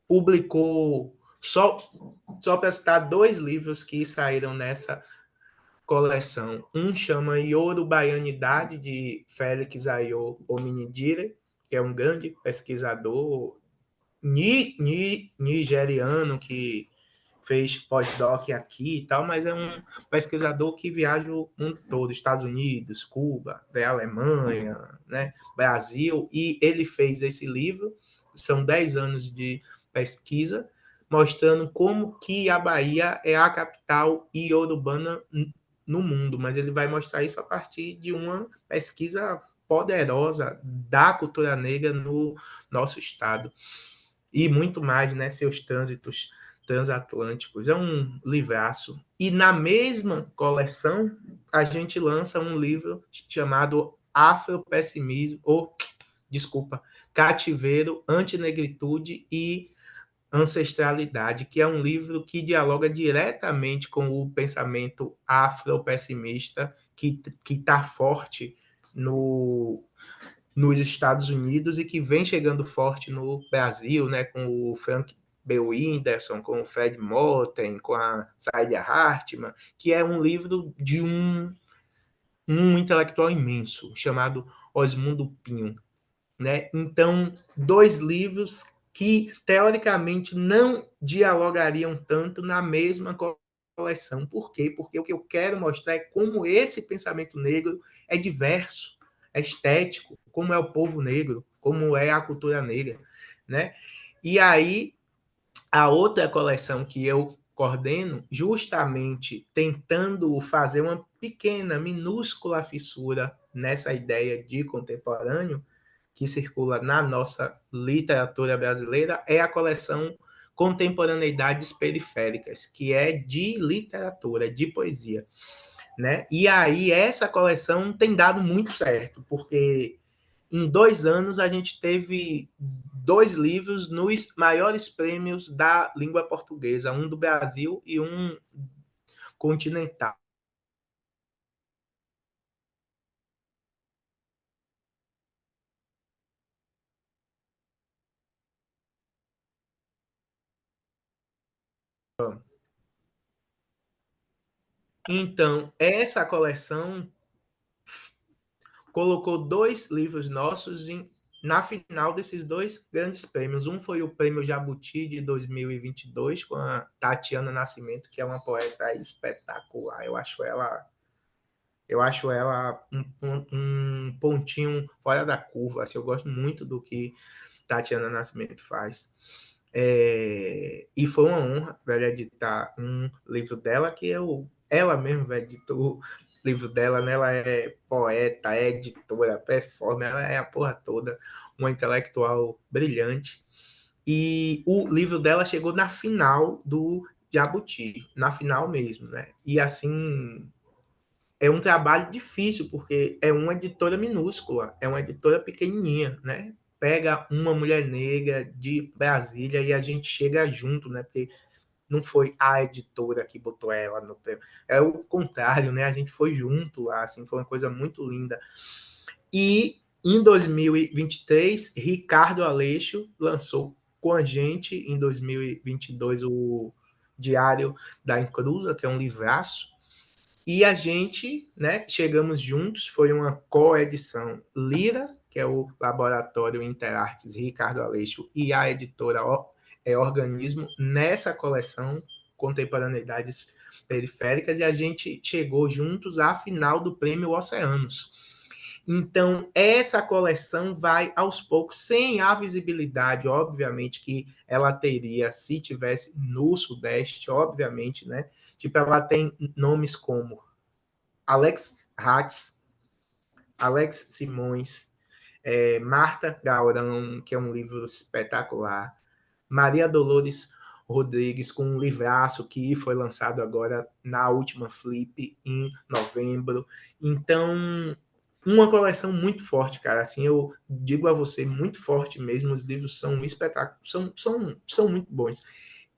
publicou, só para citar dois livros que saíram nessa coleção. Um chama Iorubaianidade, de Félix Ayo Ominidire, que é um grande pesquisador nigeriano que fez pós-doc aqui e tal, mas é um pesquisador que viaja o mundo todo, Estados Unidos, Cuba, Alemanha, né, Brasil, e ele fez esse livro, são 10 anos de pesquisa, mostrando como que a Bahia é a capital iorubana no mundo, mas ele vai mostrar isso a partir de uma pesquisa poderosa da cultura negra no nosso estado. E muito mais, né, seus trânsitos transatlânticos. É um livraço. E na mesma coleção, a gente lança um livro chamado Afropessimismo, ou, desculpa, Cativeiro, Antinegritude e Ancestralidade, que é um livro que dialoga diretamente com o pensamento afropessimista que está forte no, nos Estados Unidos e que vem chegando forte no Brasil, né, com o Frank B. Whindersson, com o Fred Moten, com a Saidia Hartman, que é um livro de um intelectual imenso, chamado Osmundo Pinho. Né? Então, dois livros que, teoricamente, não dialogariam tanto na mesma coleção. Por quê? Porque o que eu quero mostrar é como esse pensamento negro é diverso, é estético, como é o povo negro, como é a cultura negra. Né? E aí, a outra coleção que eu coordeno, justamente tentando fazer uma pequena, minúscula fissura nessa ideia de contemporâneo, que circula na nossa literatura brasileira, é a coleção Contemporaneidades Periféricas, que é de literatura, de poesia. Né? E aí essa coleção tem dado muito certo, porque em 2 anos a gente teve 2 livros nos maiores prêmios da língua portuguesa, um do Brasil e um continental. Então, essa coleção colocou 2 livros nossos na final desses 2 grandes prêmios. Um foi o Prêmio Jabuti de 2022, com a Tatiana Nascimento, que é uma poeta espetacular. Eu acho ela um pontinho fora da curva. Assim, eu gosto muito do que Tatiana Nascimento faz. E foi uma honra, velho, editar um livro dela, que ela mesma editou o livro dela, né? Ela é poeta, é editora, performer, ela é a porra toda, uma intelectual brilhante. E o livro dela chegou na final do Jabuti, na final mesmo, né? E assim, é um trabalho difícil, porque é uma editora minúscula, é uma editora pequenininha, né? Pega uma mulher negra de Brasília e a gente chega junto, né? Porque não foi a editora que botou ela no prêmio, é o contrário, né? A gente foi junto lá, assim, foi uma coisa muito linda. E em 2023, Ricardo Aleixo lançou com a gente, em 2022, o Diário da Encruza, que é um livraço, e a gente, né, chegamos juntos, foi uma coedição Lira, que é o Laboratório Interartes Ricardo Aleixo, e a editora Organismo, nessa coleção Contemporaneidades Periféricas, e a gente chegou juntos à final do Prêmio Oceanos. Então, essa coleção vai aos poucos, sem a visibilidade, obviamente, que ela teria se tivesse no Sudeste, obviamente, né? Tipo, ela tem nomes como Alex Hatz, Alex Simões, Marta Gaurão, que é um livro espetacular, Maria Dolores Rodrigues, com um livraço que foi lançado agora na última Flip, em novembro. Então, uma coleção muito forte, cara. Assim, eu digo a você, muito forte mesmo. Os livros são um espetáculo, são muito bons.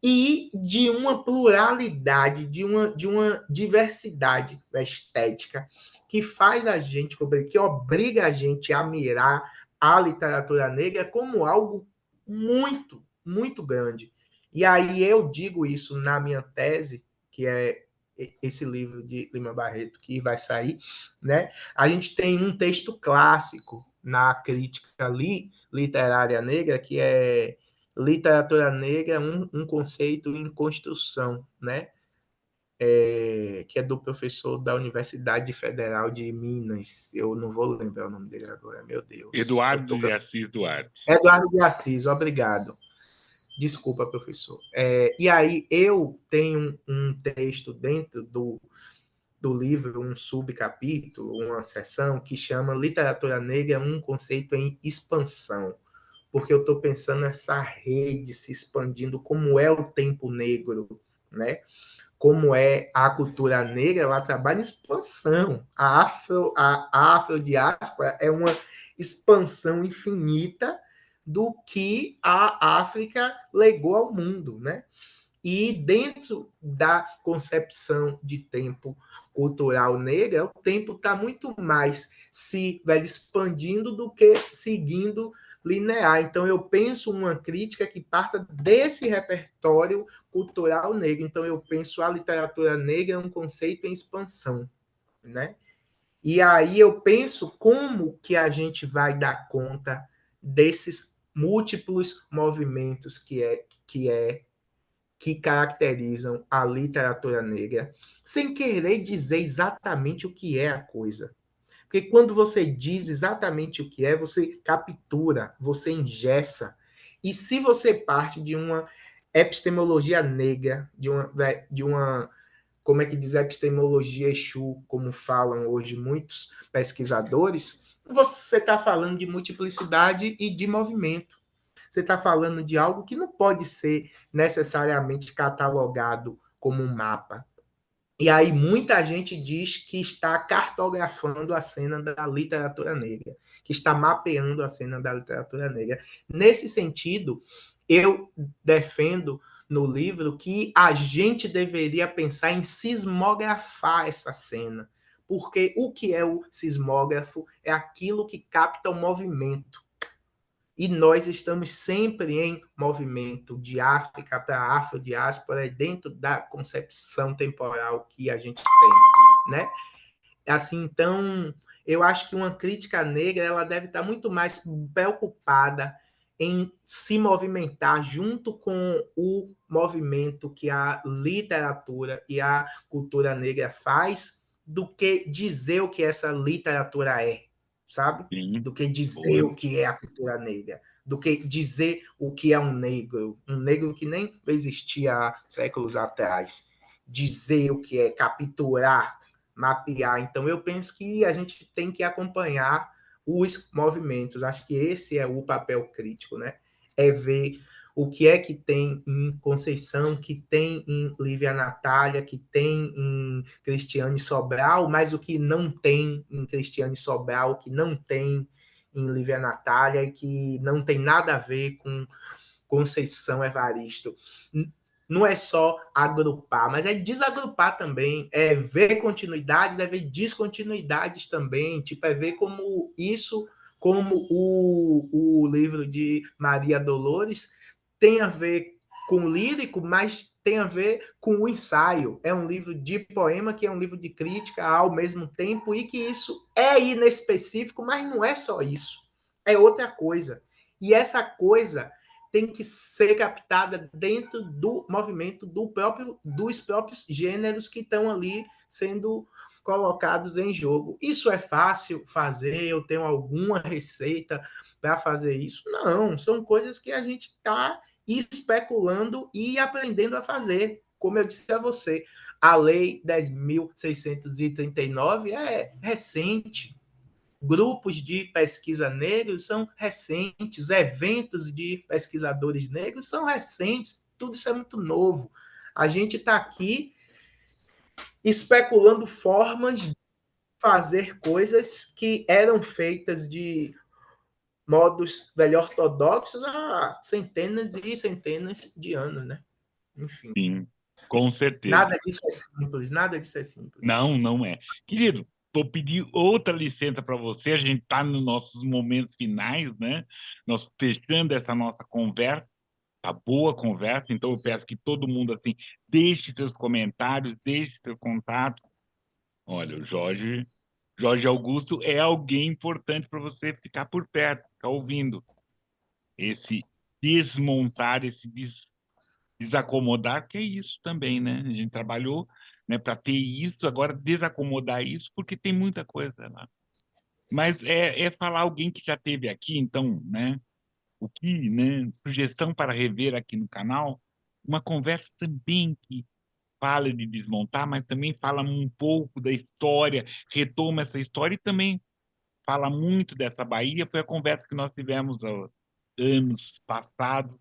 E de uma pluralidade, de uma diversidade estética que faz a gente, que obriga a gente a mirar a literatura negra como algo muito, muito grande. E aí eu digo isso na minha tese, que é esse livro de Lima Barreto que vai sair, né? A gente tem um texto clássico na crítica literária negra que é literatura negra, um conceito em construção, né? Que é do professor da Universidade Federal de Minas. Eu não vou lembrar o nome dele agora, meu Deus. Eduardo de Assis Duarte. Eduardo de Assis, obrigado. Desculpa, professor. E aí eu tenho um texto dentro do livro, um subcapítulo, uma seção que chama Literatura Negra, um conceito em expansão, porque eu estou pensando nessa rede se expandindo, como é o tempo negro, né? Como é a cultura negra, ela trabalha em expansão. A afrodiáspora é uma expansão infinita do que a África legou ao mundo, né? E dentro da concepção de tempo cultural negra, o tempo está muito mais se expandindo do que seguindo linear. Então, eu penso uma crítica que parta desse repertório cultural negro. Então, eu penso a literatura negra um conceito em expansão, né? E aí eu penso como que a gente vai dar conta desses múltiplos movimentos que caracterizam a literatura negra, sem querer dizer exatamente o que é a coisa. Porque quando você diz exatamente o que é, você captura, você engessa. E se você parte de uma epistemologia negra, de uma como é que diz, epistemologia Exu, como falam hoje muitos pesquisadores, você está falando de multiplicidade e de movimento. Você está falando de algo que não pode ser necessariamente catalogado como um mapa. E aí muita gente diz que está cartografando a cena da literatura negra, que está mapeando a cena da literatura negra. Nesse sentido, eu defendo no livro que a gente deveria pensar em sismografar essa cena, porque o que é o sismógrafo é aquilo que capta o movimento. E nós estamos sempre em movimento de África para a afrodiáspora dentro da concepção temporal que a gente tem, né? Assim, então, eu acho que uma crítica negra ela deve estar muito mais preocupada em se movimentar junto com o movimento que a literatura e a cultura negra faz do que dizer o que essa literatura é, sabe? Sim, Do que dizer boa. o que é a cultura negra, do que dizer o que é um negro que nem existia há séculos atrás, dizer o que é capturar, mapear. Então, eu penso que a gente tem que acompanhar os movimentos. Acho que esse é o papel crítico, né? É ver o que é que tem em Conceição, que tem em Lívia Natália, que tem em Cristiane Sobral, mas o que não tem em Cristiane Sobral, que não tem em Lívia Natália e que não tem nada a ver com Conceição Evaristo. Não é só agrupar, mas é desagrupar também, é ver continuidades, é ver descontinuidades também, tipo, é ver como isso, como o livro de Maria Dolores tem a ver com o lírico, mas tem a ver com o ensaio. É um livro de poema, que é um livro de crítica ao mesmo tempo, e que isso é inespecífico, mas não é só isso. É outra coisa. E essa coisa tem que ser captada dentro do movimento dos próprios gêneros que estão ali sendo colocados em jogo. Isso é fácil fazer? Eu tenho alguma receita para fazer isso? Não, são coisas que a gente está especulando e aprendendo a fazer. Como eu disse a você, a Lei 10.639 é recente, grupos de pesquisa negros são recentes, eventos de pesquisadores negros são recentes, tudo isso é muito novo. A gente está aqui especulando formas fazer coisas que eram feitas de modos velho ortodoxos há centenas e centenas de anos, né? Enfim, Sim, com certeza. nada disso é simples, nada disso é simples. Não, não é. Querido, vou pedir outra licença para você. A gente está nos nossos momentos finais, né? Nós fechando essa nossa conversa, tá boa conversa. Então eu peço que todo mundo assim deixe seus comentários, deixe seu contato. Olha, Jorge Augusto é alguém importante para você ficar por perto, ficar ouvindo esse desmontar, desacomodar, que é isso também, né? A gente trabalhou, né, para ter isso, agora desacomodar isso, porque tem muita coisa lá. Mas é falar alguém que já teve aqui, então, né? O que, né? Sugestão para rever aqui no canal, uma conversa também que fala de desmontar, mas também fala um pouco da história, retoma essa história e também fala muito dessa Bahia. Foi a conversa que nós tivemos há anos passados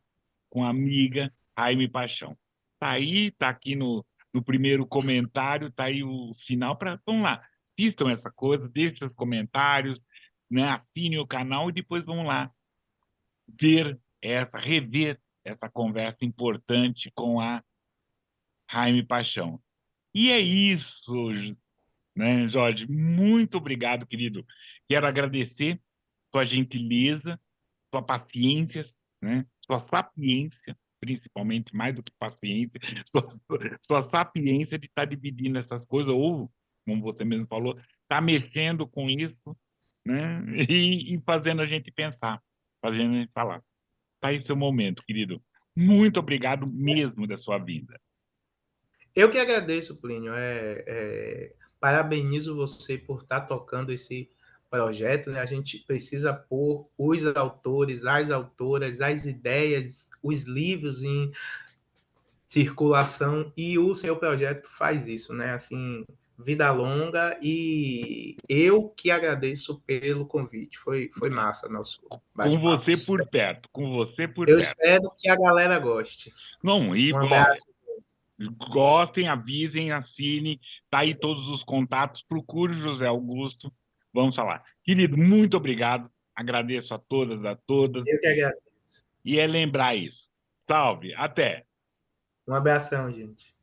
com a amiga Jaime Paixão. Tá aí, tá aqui no primeiro comentário, tá aí o final para, vamos lá, assistam essa coisa, deixem seus comentários, né, assinem o canal e depois vão lá rever essa conversa importante com a Jaime Paixão. E é isso, né, Jorge? Muito obrigado, querido. Quero agradecer sua gentileza, sua paciência, né? Sua sapiência, principalmente, mais do que paciência, sua sapiência de estar dividindo essas coisas, ou, como você mesmo falou, estar mexendo com isso, né? E fazendo a gente pensar, fazendo a gente falar. Está aí seu momento, querido. Muito obrigado mesmo da sua vida. Eu que agradeço, Plínio. Parabenizo você por estar tocando esse projeto. Né? A gente precisa pôr os autores, as autoras, as ideias, os livros em circulação e o seu projeto faz isso, né? Assim, vida longa e eu que agradeço pelo convite. Foi massa nosso Com bate-papo. você por perto, com você por Eu perto. espero que a galera goste. Não, e Um olha, abraço. gostem, avisem, assinem, tá aí todos os contatos, procure o José Augusto, vamos falar. Querido, muito obrigado, agradeço a todas, Eu que agradeço. e é lembrar isso. Salve, até! Um abração, gente.